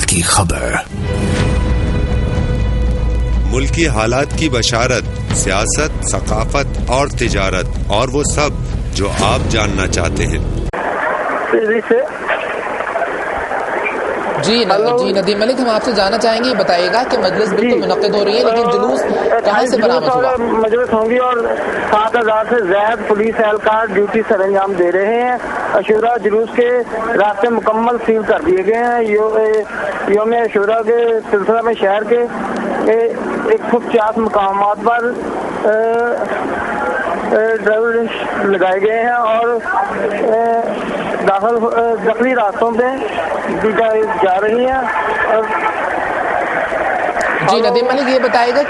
کی خبر، ملکی حالات کی بشارت، سیاست، ثقافت اور تجارت، اور وہ سب جو آپ جاننا چاہتے ہیں۔ جی ندیم ملک، ہم آپ سے جاننا چاہیں گے، بتائیے گا کہ مجلس بالکل منعقد ہو رہی ہے، لیکن جلوس کہاں سے برآمد ہوا؟ مجلس ہوں گی اور 7,000 سے زائد پولیس اہلکار ڈیوٹی سر انجام دے رہے ہیں۔ عاشورہ جلوس کے راستے مکمل سیل کر دیے گئے ہیں۔ یوم عاشورہ کے سلسلہ میں شہر کے 150 مقامات پر ڈرائیور لگائے گئے ہیں اور داخلی راستوں پہ جا رہی ہیں۔ جی ندیم ملک یہ بتائے گا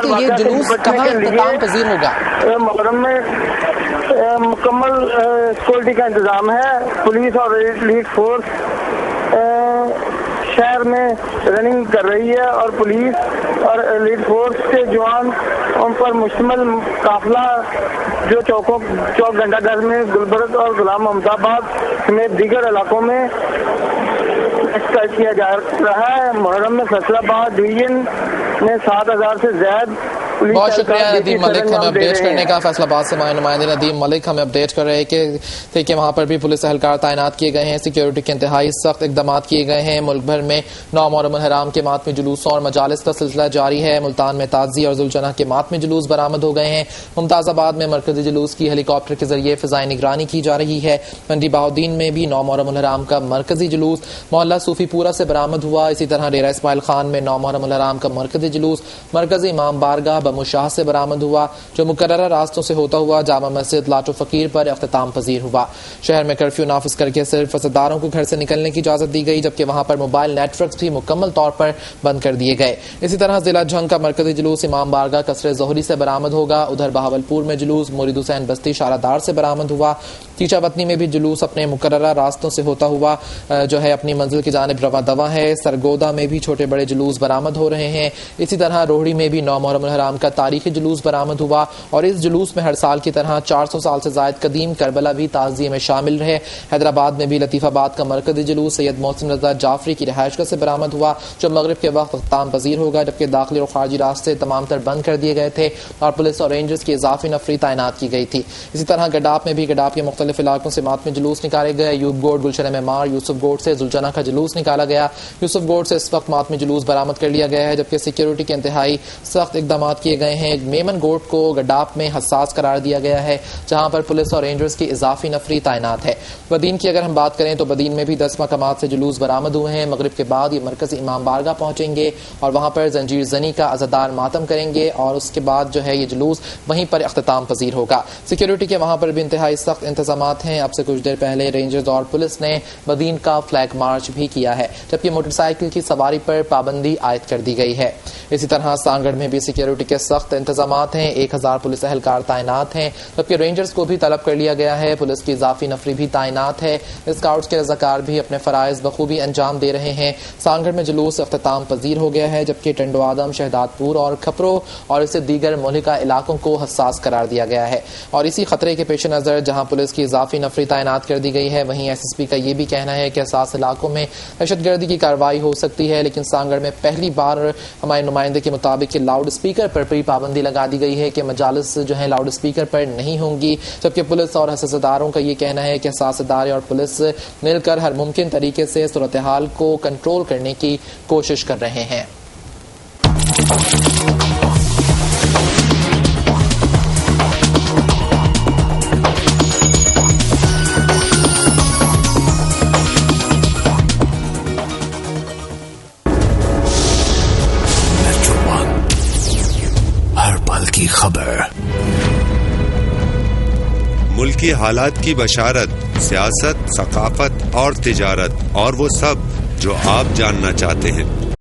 کہ یہ جلوس کہاں اختتام پذیر ہوگا؟ محرم میں مکمل سیکورٹی کا انتظام ہے۔ پولیس اور ایلیٹ فورس شہر میں رننگ کر رہی ہے اور پولیس اور ایلیٹ فورس کے جوان ان پر مشتمل قافلہ جو چوک گھنٹہ گھر میں گلبرگ اور غلام محمد آباد سمیت دیگر علاقوں میں کیا جا رہا ہے۔ محرم میں فیصل آباد ڈویژن میں 7,000 سے زائد۔ بہت شکریہ ندیم ملک ہمیں اپڈیٹ کرنے کا۔ فیصل آباد سے نمائندے ندیم ملک ہمیں اپڈیٹ کر رہے کہ وہاں پر بھی پولیس اہلکار تعینات کیے گئے ہیں، سیکیورٹی کے انتہائی سخت اقدامات کیے گئے ہیں۔ ملک بھر میں 9 محرم الحرام کے ماتمی جلوسوں اور مجالس کا سلسلہ جاری ہے۔ ملتان میں تازی اور ذوالجناح کے ماتمی جلوس برآمد ہو گئے ہیں۔ ممتاز آباد میں مرکزی جلوس کی ہیلی کاپٹر کے ذریعے فضائی نگرانی کی جا رہی ہے۔ منڈی بہاؤدین میں بھی 9 محرم الحرام کا مرکزی جلوس محلہ صوفی پورہ سے برآمد ہوا۔ اسی طرح ڈیرہ اسماعیل خان میں 9 محرم الحرام کا مرکزی جلوس مرکزی امام بارگاہ بمو شاہ سے برآمد ہوا، جو مقررہ راستوں سے ہوتا ہوا جامع مسجد لاٹو فقیر پر اختتام پذیر ہوا۔ شہر میں کرفیو نافذ کر کے صرف فساداروں کو گھر سے نکلنے کی اجازت دی گئی، جبکہ وہاں پر موبائل نیٹ ورکس بھی مکمل طور پر بند کر دیے گئے۔ اسی طرح ضلع جھنگ کا مرکزی جلوس امام بارگاہ قصر ظہری سے برآمد ہوگا۔ ادھر بہاولپور میں جلوس مرید حسین بستی شارادار سے برآمد ہوا۔ تیچا وطنی میں بھی جلوس اپنے مقررہ راستوں سے ہوتا ہوا اپنی منزل کی جانب رواں دواں ہے۔ سرگودا میں بھی چھوٹے بڑے جلوس برآمد ہو رہے ہیں۔ اسی طرح روہڑی میں بھی 9 محرم الحرام کا تاریخی جلوس برآمد ہوا اور اس جلوس میں ہر سال کی طرح 400 سال سے زائد قدیم کربلا بھی تعزیے میں شامل رہے۔ حیدرآباد میں بھی لطیف آباد کا مرکزی جلوس سید محسن رضا جعفری کی رہائش گاہ سے برآمد ہوا، جو مغرب کے وقت اختتام پذیر ہوگا، جبکہ داخلی اور خارجی راستے تمام تر بند کر دیے گئے تھے اور پولیس اور رینجرز کی اضافی نفری تعینات کی گئی تھی۔ اسی طرح گڈاپ میں بھی گڈاپ کے مختلف علاقوں سے ماتمی جلوس نکالے گئے۔ یوب گوڑ گلشن معمار یوسف گوڑ سے ذوالجناح کا جلوس نکالا گیا۔ یوسف گوڑ سے اس وقت ماتمی جلوس برآمد کر لیا گیا ہے، جبکہ سیکیورٹی کے انتہائی سخت اقدامات کیے گئے ہیں۔ میمن گوٹ کو گڈاپ میں حساس قرار دیا گیا ہے، جہاں پر پولیس اور رینجرز کی اضافی نفری تعینات ہے۔ بدین کی اگر ہم بات کریں تو بدین میں بھی 10 مقامات سے جلوس برآمد ہوئے ہیں۔ مغرب کے بعد یہ مرکزی امام بارگاہ پہنچیں گے اور وہاں پر زنجیر زنی کا عزادار ماتم کریں گے اور اس کے بعد یہ جلوس وہیں پر اختتام پذیر ہوگا۔ سیکیورٹی کے وہاں پر بھی انتہائی سخت انتظامات ہیں۔ اب سے کچھ دیر پہلے رینجرز اور پولیس نے بدین کا فلیگ مارچ بھی کیا ہے، جبکہ موٹر سائیکل کی سواری پر پابندی عائد کر دی گئی ہے۔ اسی طرح سانگڑ میں بھی سیکیورٹی کے سخت انتظامات ہیں۔ 1000 پولیس اہلکار تعینات ہیں، جبکہ رینجرز کو بھی طلب کر لیا گیا ہے۔ پولیس کی اضافی نفری بھی تعینات ہے۔ اسکاؤٹس کے رضاکار بھی اپنے فرائض بخوبی انجام دے رہے ہیں۔ سانگڑ میں جلوس اختتام پذیر ہو گیا ہے، جبکہ ٹنڈو آدم، شہداد پور اور کھپرو اور اسے دیگر مہلکہ علاقوں کو حساس قرار دیا گیا ہے۔ اور اسی خطرے کے پیش نظر جہاں پولیس کی اضافی نفری تعینات کر دی گئی ہے، وہیں ایس ایس پی کا یہ بھی کہنا ہے کہ حساس علاقوں میں دہشت گردی کی کارروائی ہو سکتی ہے، لیکن سانگڑ میں پہلی بار ہمارے نمائندے کے مطابق لاؤڈ اسپیکر پر بھی پابندی لگا دی گئی ہے کہ مجالس لاؤڈ اسپیکر پر نہیں ہوں گی، جبکہ پولیس اور حساسداروں کا یہ کہنا ہے کہ حساس ادارے اور پولیس مل کر ہر ممکن طریقے سے صورتحال کو کنٹرول کرنے کی کوشش کر رہے ہیں۔ کی خبر، ملکی حالات کی بشارت، سیاست، ثقافت اور تجارت، اور وہ سب جو آپ جاننا چاہتے ہیں۔